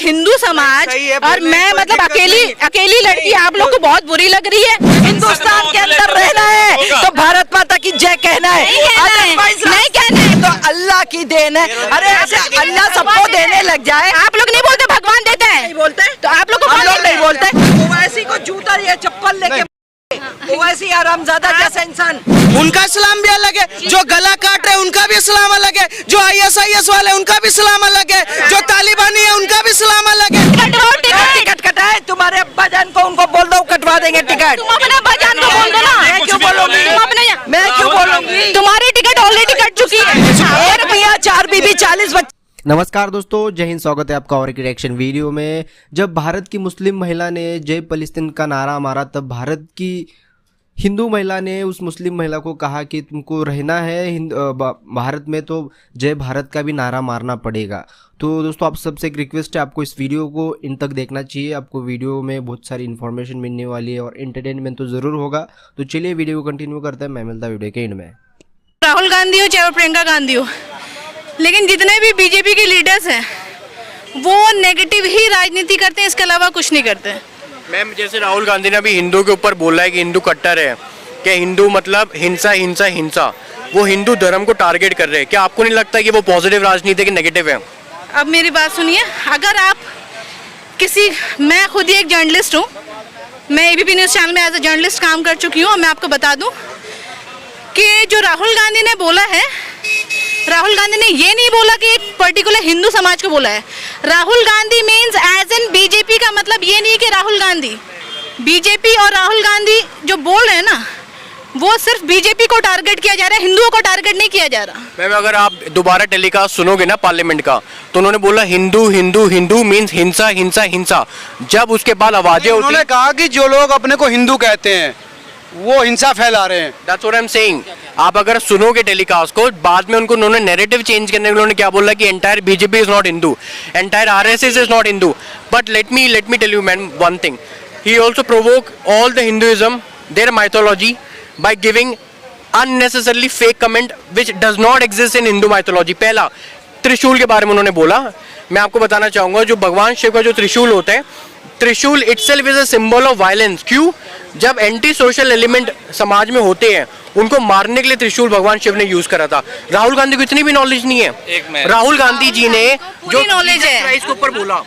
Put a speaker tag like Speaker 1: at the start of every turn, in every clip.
Speaker 1: हिंदू समाज और मैं मतलब अकेली लड़की आप लोग को बहुत बुरी लग रही है।
Speaker 2: हिंदुस्तान के अंदर रहना है तो भारत माता की जय कहना है,
Speaker 1: नहीं कहना है
Speaker 2: तो अल्लाह की देन है। अरे ऐसे अल्लाह सबको देने लग जाए।
Speaker 1: आप लोग नहीं बोलते भगवान देते हैं,
Speaker 2: नहीं बोलते
Speaker 1: तो आप लोग को
Speaker 2: हम लोग नहीं बोलते। ओवैसी को जूता या चप्पल लेके ओवैसी आरामजादा जैसा इंसान,
Speaker 3: उनका इस्लाम भी अलग है। जो गला काट रहे उनका भी इस्लाम अलग है। जो ISIS वाले उनका भी इस्लाम अलग है। जो तालिबानी है उनका भी इस्लाम अलग है।
Speaker 2: टिकट कटाए तुम्हारे अब्बा जान को, उनको बोल दो कटवा देंगे टिकट।
Speaker 1: तुम अपने अब्बा जान को बोल दो ना।
Speaker 2: मैं क्यों बोलूंगी? मैं क्यों बोलूंगी?
Speaker 1: तुम्हारी टिकट ऑलरेडी कट चुकी है।
Speaker 2: एक भैया 4 बीबी 40 बच्चे।
Speaker 4: नमस्कार दोस्तों, जय हिंद। स्वागत है आपका और एक रिएक्शन वीडियो में। जब भारत की मुस्लिम महिला ने जय फलस्तीन का नारा मारा, तब भारत की हिंदू महिला ने उस मुस्लिम महिला को कहा कि तुमको रहना है भारत में तो जय भारत का भी नारा मारना पड़ेगा। तो दोस्तों, आप सबसे एक रिक्वेस्ट है, आपको इस वीडियो को इन तक देखना चाहिए। आपको वीडियो में बहुत सारी इन्फॉर्मेशन मिलने वाली है और एंटरटेनमेंट तो ज़रूर होगा। तो चलिए वीडियो को कंटिन्यू करते हैं। मैं मिलता वीडियो के एंड में।
Speaker 1: राहुल गांधी हो चाहे प्रियंका गांधी हो, लेकिन जितने भी बीजेपी के लीडर्स हैं वो नेगेटिव ही राजनीति करते हैं, इसके अलावा कुछ नहीं करते।
Speaker 5: मैम, जैसे राहुल गांधी ने अभी हिंदू के ऊपर बोला है कि हिंदू कट्टर है, कि हिंदू मतलब हिंसा हिंसा हिंसा, वो हिंदू धर्म को टारगेट कर रहे हैं। क्या आपको नहीं लगता है कि वो पॉजिटिव राजनीति के नेगेटिव है?
Speaker 1: अब मेरी बात सुनिए, अगर आप मैं खुद ही एक जर्नलिस्ट हूँ, मैं ABP न्यूज़ चैनल में एज ए जर्नलिस्ट काम कर चुकी हूँ। मैं आपको बता दूँ कि जो राहुल गांधी ने बोला है, राहुल गांधी ने ये नहीं बोला कि एक पर्टिकुलर हिंदू समाज को बोला है। Rahul Gandhi means as in BJP का मतलब ये नहीं कि राहुल गांधी, बीजेपी और राहुल गांधी जो बोल रहे हैं ना, वो सिर्फ बीजेपी को टारगेट किया जा रहा है, हिंदुओं को टारगेट नहीं किया जा रहा।
Speaker 5: मैम, अगर आप दोबारा टेलीकास्ट सुनोगे ना पार्लियामेंट का, तो उन्होंने बोला हिंदू हिंदू हिंदू मीन्स हिंसा हिंसा हिंसा। जब उसके बाद आवाजें
Speaker 6: उन्होंने कहा कि जो लोग अपने को हिंदू कहते हैं वो हिंसा फैला रहे हैं।
Speaker 5: That's what I'm saying। आप अगर सुनोगे टेलीकास्ट को, बाद में उन्होंने नैरेटिव चेंज करने के लिए क्या बोला कि entire BJP is not Hindu, entire RSS is not Hindu. But let me tell you man one thing, he also provoke all the Hinduism their mythology by giving unnecessarily fake comment which does not exist in Hindu mythology. पहला, त्रिशूल के बारे में उन्होंने बोला। मैं आपको बताना चाहूंगा, जो भगवान शिव का जो त्रिशूल होता है, त्रिशूल itself is a symbol of violence. क्यों? जब एंटी सोशल एलिमेंट समाज में होते हैं, उनको मारने के लिए त्रिशूल भगवान शिव ने यूज करा था। राहुल गांधी को इतनी भी नॉलेज नहीं है। राहुल गांधी जी ने जो
Speaker 1: नॉलेज है
Speaker 5: इसके ऊपर बोला,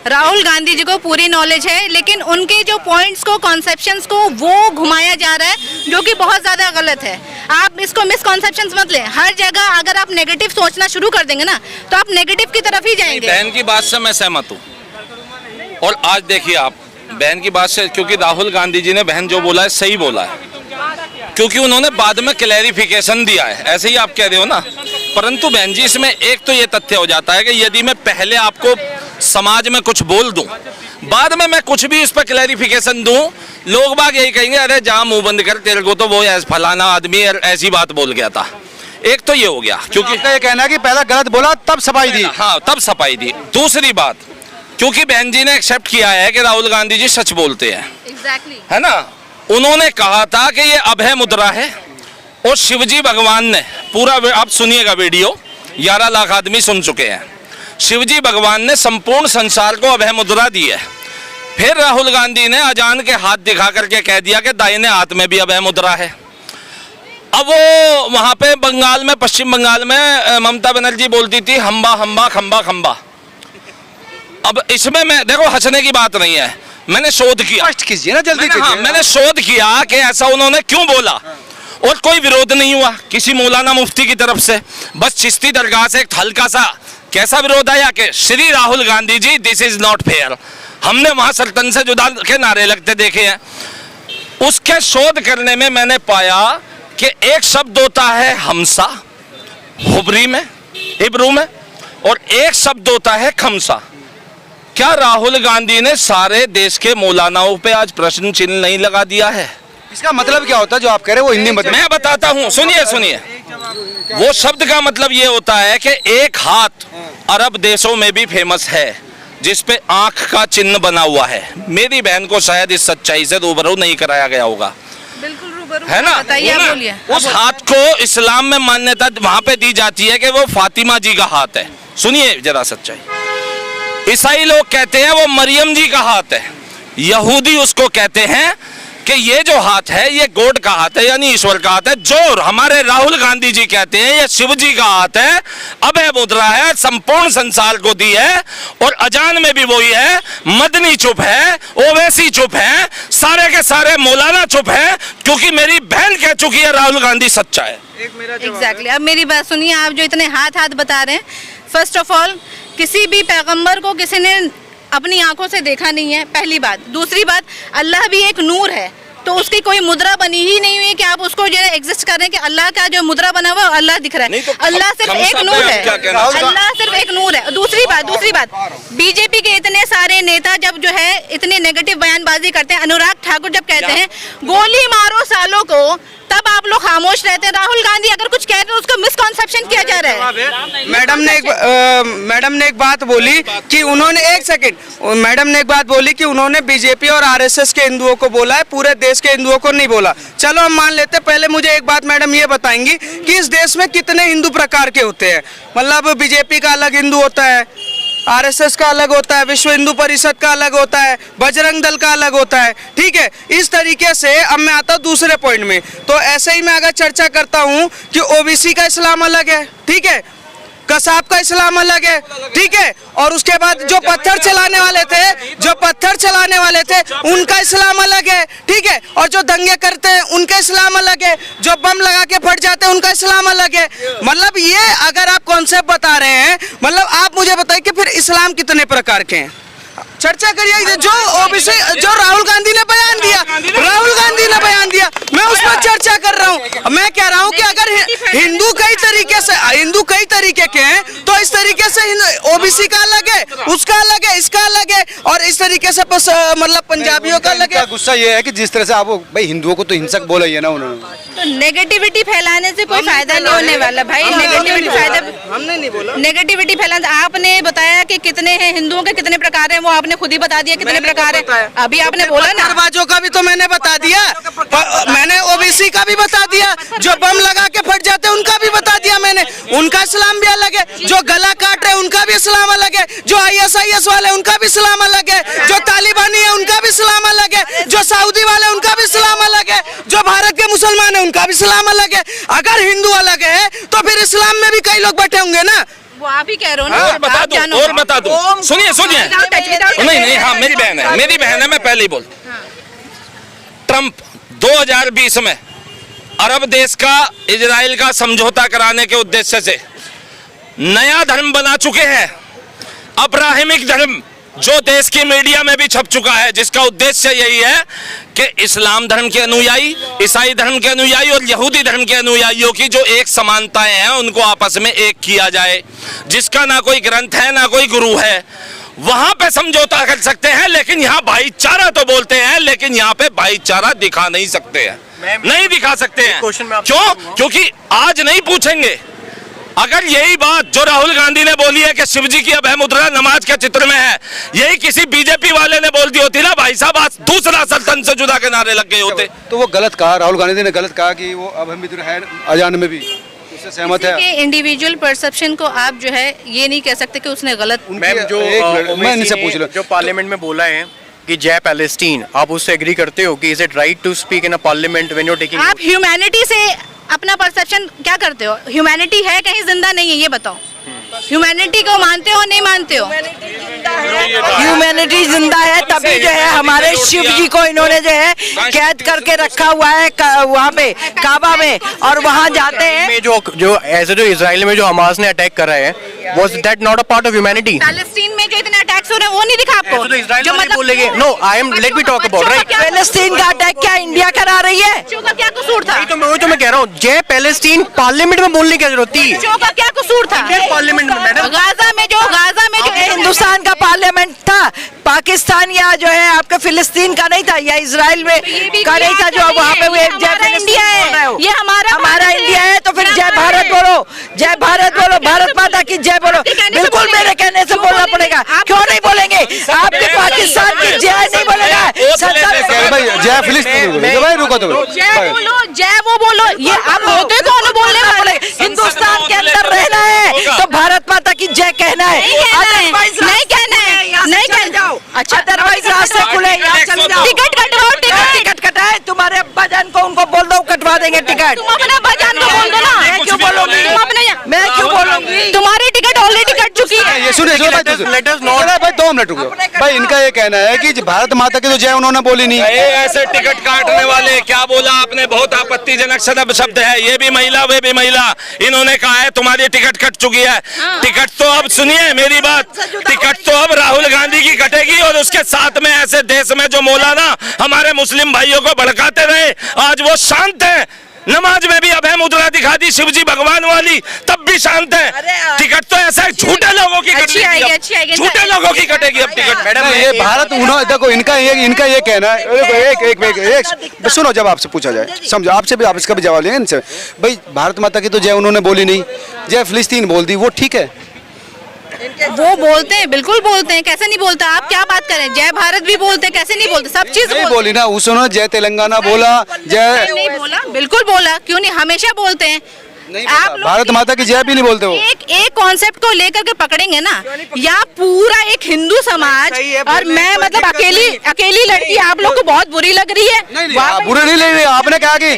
Speaker 1: राहुल गांधी जी को पूरी नॉलेज है, लेकिन उनके जो पॉइंट्स को, कॉन्सेप्शंस को वो घुमाया जा रहा है, जो कि बहुत ज्यादा गलत है। आप इसको मिसकॉन्सेप्शंस मत लें। हर जगह अगर आप नेगेटिव सोचना शुरू कर देंगे ना, तो आप नेगेटिव की तरफ ही जाएंगे।
Speaker 7: बहन की बात से मैं सहमत हूँ। और आज देखिए आप, बहन की बात से, क्योंकि राहुल गांधी जी ने बहन जो बोला है सही बोला है, क्योंकि उन्होंने बाद में क्लैरिफिकेशन दिया है। ऐसे ही आप कह रहे हो ना, परंतु बहन जी, इसमें एक तो ये तथ्य हो जाता है कि यदि मैं पहले आपको समाज में कुछ बोल दूं, बाद में मैं कुछ भी इस पर क्लैरिफिकेशन दूं, लोग बाग यही कहेंगे, अरे जहाँ मुंह बंद कर, तेरे को तो वो फलाना आदमी ऐसी बात बोल गया था। एक तो ये हो गया, क्योंकि
Speaker 6: ये कहना है कि पहला गलत बोला तब सफाई दी।
Speaker 7: हाँ, तब सफाई दी। दूसरी बात, क्योंकि बहन जी ने एक्सेप्ट किया है कि राहुल गांधी जी सच बोलते हैं,
Speaker 1: Exactly।
Speaker 7: है ना। उन्होंने कहा था कि ये अभय मुद्रा है, और शिवजी भगवान ने पूरा, आप सुनिएगा वीडियो, 11 लाख आदमी सुन चुके हैं। शिवजी भगवान ने संपूर्ण संसार को अभय मुद्रा दी है। फिर राहुल गांधी ने अजान के हाथ दिखा करके कह दिया कि दाहिने हाथ में भी अभय मुद्रा है। अब वो वहां पे बंगाल में, पश्चिम बंगाल में ममता बनर्जी बोलती थी हम्बा हम्बा खम्बा खम्बा। अब इसमें मैं देखो, हंसने की बात नहीं है, मैंने शोध किया।
Speaker 6: कीजिए ना जल्दी कीजिए।
Speaker 7: हाँ, मैंने शोध किया कि ऐसा उन्होंने क्यों बोला, और कोई विरोध नहीं हुआ किसी मौलाना मुफ्ती की तरफ से। बस चिश्ती दरगाह से एक हल्का सा कैसा विरोध आया कि Shri Rahul Gandhi ji, this is not fair. हमने वहां सल्तन से जुदा के नारे लगते देखे हैं। उसके शोध करने में मैंने पाया कि एक शब्द होता है हमसा हुबरी में, हिब्रू में, और एक शब्द होता है खमसा। क्या राहुल गांधी ने सारे देश के मौलानाओं पे आज प्रश्न चिन्ह नहीं लगा दिया है?
Speaker 6: इसका मतलब क्या होता है जो आप कह रहे हैं वो हिंदी में?
Speaker 7: मैं बताता हूँ, सुनिए। वो शब्द का मतलब ये होता है कि एक हाथ अरब देशों में भी फेमस है, जिसपे आंख का चिन्ह बना हुआ है। मेरी बहन को शायद इस सच्चाई से रूबरू नहीं कराया गया होगा,
Speaker 1: बिल्कुल रूबरू
Speaker 7: है ना।
Speaker 1: बताइए, आप बोलिए।
Speaker 7: उस हाथ को इस्लाम में मान्यता वहां पे दी जाती है कि वो फातिमा जी का हाथ है। सुनिए जरा सच्चाई। ईसाई लोग कहते हैं वो मरियम जी का हाथ है, यहूदी उसको कहते हैं कि ये जो हाथ है ये गॉड का हाथ है, यानी ईश्वर का हाथ है। जो हमारे राहुल गांधी जी कहते हैं ये शिव जी का हाथ है, अभय मुद्रा है, संपूर्ण संसार को दी है। और अजान में भी वही है, मदनी चुप है, ओवैसी चुप है, सारे के सारे मौलाना चुप है, क्योंकि मेरी बहन कह चुकी है राहुल गांधी सच्चा है।
Speaker 1: एग्जैक्टली। अब मेरी बात सुनिए, आप जो इतने हाथ बता रहे हैं, फर्स्ट ऑफ ऑल किसी भी पैगंबर को किसी ने अपनी आंखों से देखा नहीं है, पहली बात। दूसरी बात, अल्लाह भी एक नूर है, तो उसकी कोई मुद्रा बनी ही नहीं हुई कि आप उसको जो है एग्जिस्ट कर रहे हैं कि अल्लाह का जो मुद्रा बना हुआ है अल्लाह दिख रहा है।
Speaker 7: तो
Speaker 1: अल्लाह सिर्फ एक नूर है, अल्लाह सिर्फ एक नूर है। दूसरी बात, बीजेपी के इतने सारे नेता जब जो है इतने नेगेटिव बयानबाजी करते हैं, अनुराग ठाकुर जब कहते हैं गोली मारो सालों को, तब आप लोग खामोश रहते हैं। राहुल गांधी अगर कुछ कहते हैं उसको मिसकॉन्सेप्शन किया जा रहा है।
Speaker 3: मैडम ने एक बात बोली कि उन्होंने, एक सेकंड, मैडम ने एक बात बोली कि उन्होंने बीजेपी और आरएसएस के हिंदुओं को बोला है, पूरे देश के हिंदुओं को नहीं बोला। चलो हम मान लेते, पहले मुझे एक बात मैडम ये बताएंगी कि इस देश में कितने हिंदू प्रकार के होते हैं? मतलब बीजेपी का अलग हिंदू होता है, आरएसएस का अलग होता है, विश्व हिंदू परिषद का अलग होता है, बजरंग दल का अलग होता है, ठीक है। इस तरीके से अब मैं आता हूँ दूसरे पॉइंट में। तो ऐसे ही मैं अगर चर्चा करता हूँ कि ओबीसी का इस्लाम अलग है, ठीक है, कसाब का इस्लाम अलग है, ठीक है, और उसके बाद जो पत्थर चलाने वाले थे उनका इस्लाम अलग है, ठीक है, और जो दंगे करते हैं उनका इस्लाम अलग है, जो बम लगा के फट जाते हैं उनका इस्लाम अलग है। मतलब ये अगर आप कॉन्सेप्ट बता रहे हैं, मतलब आप मुझे बताइए कि फिर इस्लाम कितने प्रकार के हैं? चर्चा करिए। जो ओबीसी, जो राहुल गांधी ने बयान दिया, मैं उस पर चर्चा कर रहा हूँ। मैं कह रहा हूँ कि अगर हिंदू कई तरीके के हैं, तो इस तरीके से ओबीसी का अलग है, उसका अलग है, इसका अलग है, और इस तरीके से मतलब पंजाबियों का अलग है।
Speaker 6: गुस्सा ये है कि जिस तरह से आप भाई हिंदुओं को तो हिंसक बोला ही है ना उन्होंने,
Speaker 1: तो नेगेटिविटी फैलाने से कोई फायदा नहीं होने वाला भाई। नेगेटिविटी फायदा
Speaker 3: हमने नहीं बोला।
Speaker 1: नेगेटिविटी फैलाने, आपने बताया कि कितने हैं हिंदुओं के, कितने प्रकार हैं, वो आपने खुद ही बता दिया कितने प्रकार हैं। अभी आपने बोला ना,
Speaker 3: दरवाजों का भी तो मैंने बता दिया, मैंने ओबीसी का भी बता दिया, जो बम लगा के फट जाते हैं उनका भी बता दिया मैंने, उनका इस्लाम भी अलग है, जो गला काट रहे हैं उनका भी इस्लाम अलग है, जो ISIS वाले उनका भी इस्लाम अलग है, जो तालिबानी है उनका भी इस्लाम अलग है, जो सऊदी वाले उनका भी इस्लाम अलग है, जो भारत के मुसलमान है उनका भी इस्लाम अलग है। अगर हिंदू अलग है तो फिर इस्लाम में भी कई लोग बैठे होंगे ना।
Speaker 1: वो आप ही कह रहे हो ना।
Speaker 7: और बता दूं, सुनिए, नहीं, हाँ, मेरी बहन है, मैं पहले ही बोल। ट्रंप 2020 में अरब देश का इजराइल का समझौता कराने के उद्देश्य से नया धर्म बना चुके हैं, अब्राहमिक धर्म, जो देश की मीडिया में भी छप चुका है, जिसका उद्देश्य यही है कि इस्लाम धर्म के अनुयायी, ईसाई धर्म के अनुयायी और यहूदी धर्म के अनुयायियों की जो एक समानताएं हैं उनको आपस में एक किया जाए। जिसका ना कोई ग्रंथ है ना कोई गुरु है, वहां पे समझौता कर सकते हैं, लेकिन यहाँ भाईचारा तो बोलते हैं, लेकिन यहाँ पे भाईचारा दिखा नहीं सकते हैं, नहीं दिखा सकते हैं। क्यों? क्योंकि आज नहीं पूछेंगे। अगर यही बात जो राहुल गांधी ने बोली है कि शिव जी की अभय मुद्रा नमाज के चित्र में है, यही किसी बीजेपी वाले ने बोल दी होती ना भाई साहब, आज दूसरा सल्तन से जुदा के नारे लग गए होते।
Speaker 6: तो वो गलत कहा, राहुल गांधी ने गलत कहा कि वो अभय मुद्रा है अजान में भी, उससे सहमत है।
Speaker 1: इंडिविजुअल परसेप्शन को आप जो है ये नहीं कह सकते कि उसने गलत।
Speaker 5: मैम, जो
Speaker 6: मैं इनसे पूछ लूं,
Speaker 5: जो पार्लियामेंट में बोला है कि जय पैलेस्टीन, आप उससे एग्री करते हो कि is it right to speak in a parliament when you are taking?
Speaker 1: आप ह्यूमैनिटी से अपना परसेप्शन क्या करते हो? ह्यूमैनिटी है कहीं जिंदा नहीं है, ये बताओ। ह्यूमैनिटी को मानते हो नहीं मानते हो?
Speaker 2: ह्यूमैनिटी जिंदा है, तभी जो है हमारे शिव जी को इन्होंने जो है कैद करके रखा हुआ है वहाँ पे काबा में, और वहाँ जाते हैं।
Speaker 5: जो ऐसे जो इजराइल में जो हमास ने अटैक करा है, was that not a part of humanity?
Speaker 1: Palestine में जो इतने अटैक्स हो रहे हैं वो नहीं दिखा आपको?
Speaker 5: तो इजराइल वाले बोलेंगे no, let me talk about, right?
Speaker 2: Palestine का अटैक क्या इंडिया करा रही है?
Speaker 1: बच्चों का क्या कसूर था?
Speaker 5: वही तो मैं कह रहा हूँ, जय पैलेस्टीन पार्लियामेंट में बोलने की जरूरत थी।
Speaker 1: बच्चों का क्या कसूर था?
Speaker 5: पार्लियामेंट में मैडम,
Speaker 1: गाजा में जो
Speaker 2: हिंदुस्तान का पार्लियामेंट था, पाकिस्तान या जो है आपका फिलिस्तीन का नहीं था, या इजराइल में का नहीं था, जो वहाँ पे हुए।
Speaker 1: इंडिया है, ये
Speaker 2: हमारा इंडिया है, तो फिर जय भारत बोलो, जय भारत बोलो, भारत माता की जय बोलो। बिल्कुल मेरे कहने से बोलना पड़ेगा। क्यों नहीं बोलेंगे? आपके पाकिस्तान की जय नहीं बोलेगा।
Speaker 6: जय फिलिस्तीन, भाई रुको तो,
Speaker 1: जय बोलो, जय वो बोलो, ये आप होते कौन बोलने वाले?
Speaker 2: हिंदुस्तान के अंदर रहना है तो भारत माता की जय कहना है,
Speaker 1: नहीं कहना है,
Speaker 2: देंगे टिकट?
Speaker 1: तुम अपना बजान को बोल दो ना।
Speaker 2: मैं क्यों बोलूंगी?
Speaker 1: तुम अपने
Speaker 2: मैं क्यों बोलूंगी?
Speaker 1: तुम्हारी टिकट ऑलरेडी कट चुकी है।
Speaker 6: ये सुनिए भाई, भाई 2 मिनट रुको भाई। इनका ये कहना है कि भारत माता की तो जय उन्होंने बोली नहीं।
Speaker 7: ये ऐसे टिकट काटने वाले, क्या बोला आपने, बहुत आपत्तिजनक शब्द है। ये भी महिला वे भी महिला, इन्होंने कहा है तुम्हारी टिकट कट चुकी है। टिकट तो अब सुनिए मेरी बात, टिकट तो अब राहुल गांधी की कटेगी। और उसके साथ में ऐसे देश में जो मौलाना हमारे मुस्लिम भाइयों को भड़काते रहे, आज वो शांत है। नमाज में भी अभय मुद्रा दिखा दी शिवजी भगवान वाली, तब भी शांत है। टिकट तो ऐसा है झूठे लोगों की कटेगी, झूठे लोगों की कटेगी अब टिकट।
Speaker 6: मैडम ये भारत उन्होंने देखो, इनका ये कहना है। एक सुनो, जब आपसे पूछा जाए समझो, आपसे भी आप इसका भी जवाब लेंगे इनसे। भाई भारत माता की तो जय उन्होंने बोली नहीं, जय फिलिस्तीन बोल दी, वो ठीक है।
Speaker 1: वो बोलते हैं, बिल्कुल बोलते हैं, कैसे नहीं बोलता। आप क्या बात करें, जय भारत भी बोलते हैं, कैसे नहीं बोलते, सब चीज
Speaker 6: नहीं बोली ना, उन्होंने जय तेलंगाना बोला, जय
Speaker 1: नहीं बोला, बिल्कुल बोला, क्यों नहीं, हमेशा बोलते हैं। आप लोग
Speaker 6: भारत माता की जय भी नहीं बोलते वो।
Speaker 1: एक कॉन्सेप्ट को लेकर के पकड़ेंगे ना, या पूरा एक हिंदू समाज और मैं मतलब अकेली लड़की आप लोग को बहुत बुरी लग रही है।
Speaker 6: बुरी नहीं लग रही, आपने कहा कि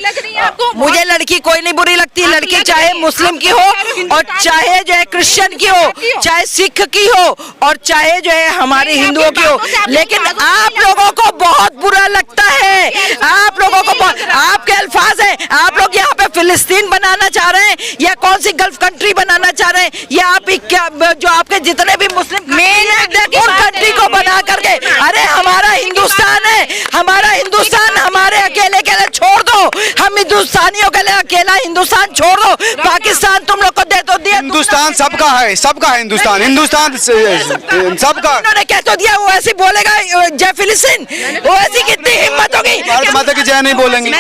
Speaker 2: मुझे लड़की कोई नहीं बुरी लगती। लड़की चाहे मुस्लिम की हो और चाहे जो है क्रिश्चियन की हो, चाहे सिख की हो और चाहे जो है हमारे हिंदुओं की हो, लेकिन आप लोगों को बहुत बुरा लगता है। आप लोगों को आपके अल्फाज है, आप लोग यहाँ पे फिलिस्तीन बनाना चाह रहे हैं या कौन सी गल्फ कंट्री बनाना चाह रहे हैं, या आप ही क्या जो आपके जितने भी मुस्लिम उन कंट्री को बना करके, अरे हमारा हिंदुस्तान है, हमारा हिंदुस्तान हमारे अकेले छोड़ दो, हम हिंदुस्तानियों के लिए अकेला हिंदुस्तान छोड़ दो। पाकिस्तान तुम लोग को दे तो दिया,
Speaker 6: हिंदुस्तान सबका है, सबका है हिंदुस्तान, हिंदुस्तान सबका।
Speaker 2: उन्होंने कह तो दिया, वो ऐसे बोलेगा जय फिलिस्तीन, वो ऐसी कितनी हिम्मत होगी?
Speaker 6: भारत माता की जय नहीं बोलेंगे।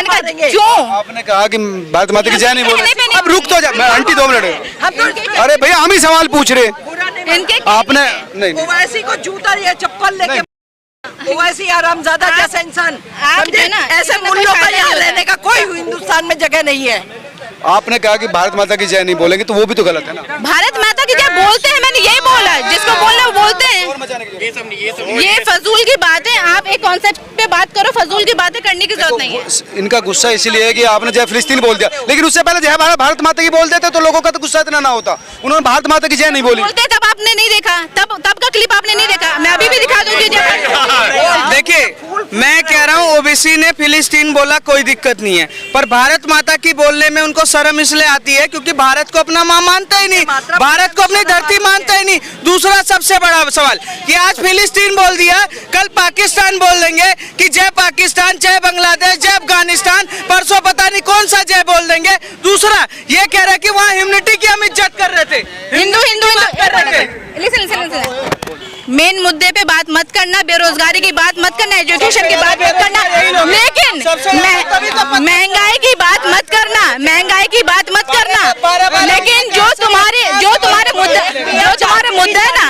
Speaker 1: क्यों?
Speaker 6: आपने कहा कि भारत माता की जय नहीं बोलेंगे। अब रुक तो जा, मैं आंटी 2 मिनट। अरे भैया हम ही सवाल पूछ रहे, आपने नहीं
Speaker 2: ओवैसी को जूता या चप्पल लेके ओवैसी आरामजादा जैसा इंसान, समझे ना, ऐसे मुल्लों का यहाँ रहने का कोई हिंदुस्तान में जगह नहीं है।
Speaker 6: आपने कहा कि भारत माता की जय नहीं बोलेंगे, तो वो भी तो गलत है ना।
Speaker 1: भारत माता की जय बोलते हैं, मैंने यही बोला, जिसको बोलना वो बोलते हैं। ये फजूल की बात है, आप एक कॉन्सेप्ट पे बात करो, फजूल की बातें करने की जरूरत नहीं है।
Speaker 6: इनका गुस्सा इसलिए है कि आपने जय फिलिस्तीन बोल दिया, लेकिन उससे पहले जय भारत माता की बोल देते तो लोगों का तो गुस्सा इतना ना होता। उन्होंने भारत माता की जय नहीं बोली,
Speaker 1: बोलते तब आपने नहीं देखा, तब का क्लिप आपने नहीं देखा, मैं अभी भी दिखा दूंगी।
Speaker 3: देखिए, मैं कह रहा हूँ ओबीसी ने फिलिस्तीन बोला, कोई दिक्कत नहीं है, पर भारत माता की बोलने में उनको शर्म इसलिए आती है क्योंकि भारत को अपना माँ मानता ही नहीं, भारत को अपनी धरती मानता ही नहीं। दूसरा सबसे बड़ा सवाल कि आज फिलिस्तीन बोल दिया, कल पाकिस्तान बोल देंगे कि जय पाकिस्तान, जय बांग्लादेश, जय अफगानिस्तान, परसों पता नहीं कौन सा जय बोल देंगे। दूसरा ये कह रहा है कि वहाँ ह्यूमनिटी की हम इज्जत कर रहे थे,
Speaker 1: हिंदू मेन मुद्दे पे बात मत करना, बेरोजगारी की बात मत करना, एजुकेशन की बात मत करना, लेकिन महंगाई की बात मत करना, महंगाई की बात मत करना, लेकिन जो तुम्हारे मुद्दे है ना,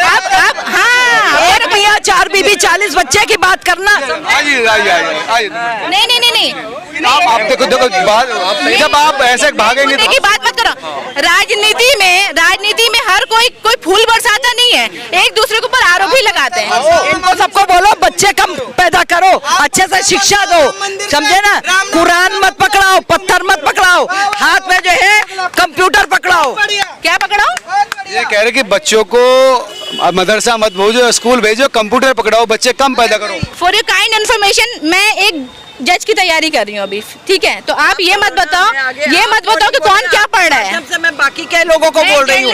Speaker 1: आप हाँ,
Speaker 2: एक मियाँ 4 बीबी 40 बच्चे की बात करना।
Speaker 1: नहीं,
Speaker 6: आप देखो जब आप ऐसे भागेंगे
Speaker 1: की बात मत करो। राजनीति में हर कोई फूल बरसाता नहीं है, एक दूसरे के ऊपर आरोप ही लगाते हैं।
Speaker 2: इनको सबको बोलो बच्चे कम पैदा करो, अच्छे से शिक्षा दो, समझे ना, कुरान मत पकड़ाओ, पत्थर मत पकड़ाओ, हाथ में जो है कंप्यूटर पकड़ाओ।
Speaker 1: क्या पकड़ाओ?
Speaker 6: ये कह रहे कि बच्चों को मदरसा मत भेजो, स्कूल भेजो, कंप्यूटर पकड़ाओ, बच्चे कम पैदा करो।
Speaker 1: फॉर योर काइंड इन्फॉर्मेशन, मैं एक जज की तैयारी कर रही हूँ अभी, ठीक है, तो आप ये मत बताओ कि कौन क्या पढ़ रहा है।
Speaker 2: मैं बाकी के लोगों को बोल रही हूँ,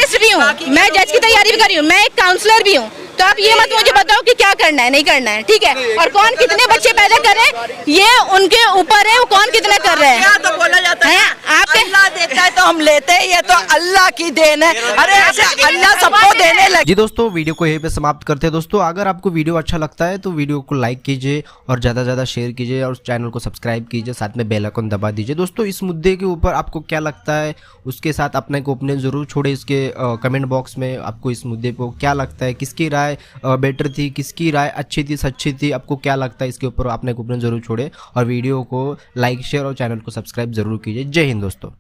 Speaker 1: मैं जज की तैयारी भी कर रही हूँ, मैं एक काउंसलर भी हूँ, तो आप ये मत मुझे बताओ कि क्या करना है नहीं करना है, ठीक है, और कौन कितने बच्चे पैदा कर रहे हैं ये उनके ऊपर है, वो कौन कितना कर रहे हैं।
Speaker 2: तो बोला जाता है
Speaker 1: आपके
Speaker 2: अल्लाह देता है तो हम लेते हैं, ये तो अल्लाह की देन है। अरे ऐसे अल्लाह सबको देने लगे।
Speaker 4: जी दोस्तों, वीडियो को यहीं पे समाप्त करते हैं। दोस्तों अगर आपको वीडियो अच्छा लगता है तो वीडियो को लाइक कीजिए और ज़्यादा से ज़्यादा शेयर कीजिए और चैनल को सब्सक्राइब कीजिए, साथ में बेल आइकन दबा दीजिए। दोस्तों इस मुद्दे के ऊपर आपको क्या लगता है उसके साथ अपने को ओपिनियन ज़रूर छोड़े इसके कमेंट बॉक्स में। आपको इस मुद्दे पर क्या लगता है, किसकी राय बेटर थी, किसकी राय अच्छी थी, सच्ची थी, आपको क्या लगता है इसके ऊपर अपने ओपिनियन ज़रूर छोड़े और वीडियो को लाइक शेयर और चैनल को सब्सक्राइब जरूर कीजिए। जय हिंद दोस्तों।